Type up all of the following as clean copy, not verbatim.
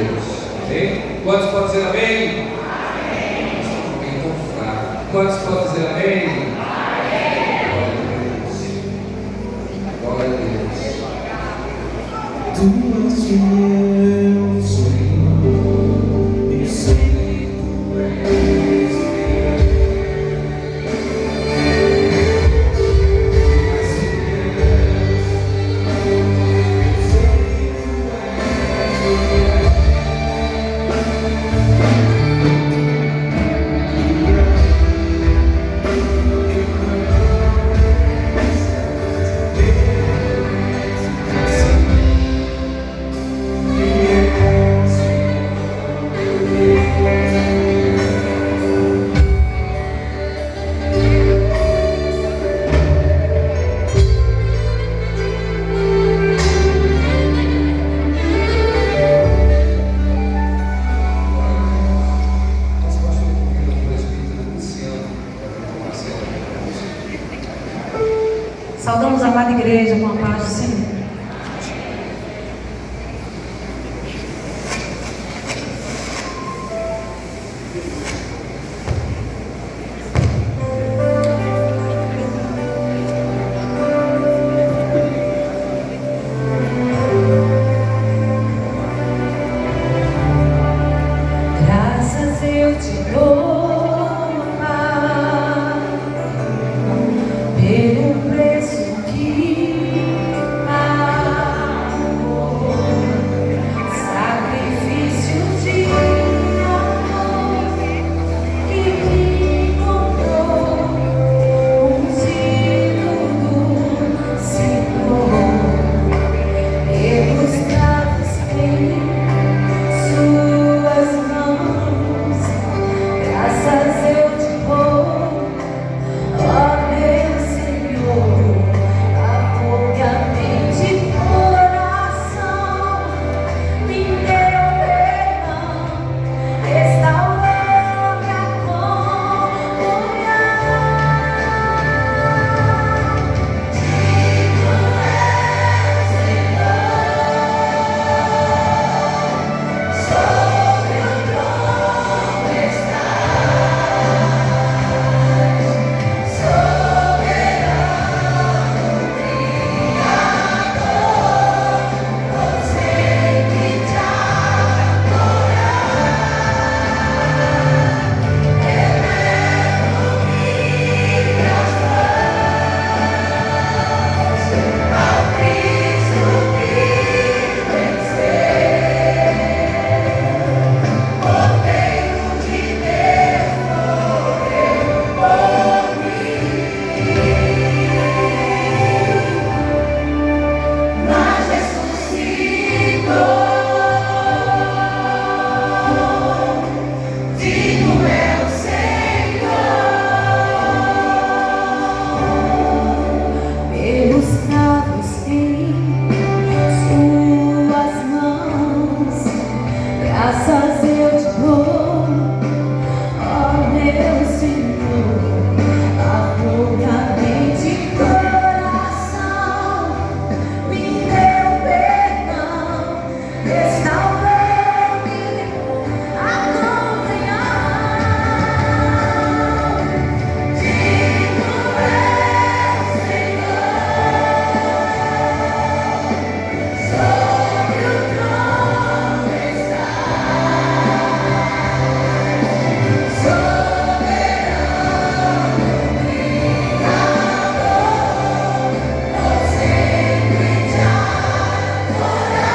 Deus. Amém? Quantos podem dizer amém? Amém. Estamos bem tão fraco. Quantos podem dizer amém? Glória a Deus. Tu és meu Senhor, e sei tu és Saudamos a amada igreja com a paz do Senhor. Graças eu te dou, Pai, pelo preço que pagou, sacrifício de amor que me comprou, ungido do Senhor, pelos cravos em suas mãos. Graças eu te dou, ó meu Senhor, afogadamente coração, me deu perdão, restaurou minha comunhão. Sobre o trono estás, soberano Criador, você que te adorar, elevo minhas mãos ao Cristo que venceu, Cordeiro de Deus, morreu por mim, mas ressuscitou. Digno é o Senhor, pelos cravos em suas mãos. Graças eu te dou, ó meu Senhor, afogadamente coração, me deu perdão, restaurou-me a comunhão. Digno é o Senhor, sobre o trono estás, soberano Criador, você que te adorar,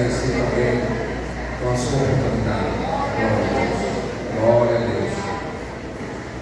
agradecer também com a sua oportunidade. Glória a Deus.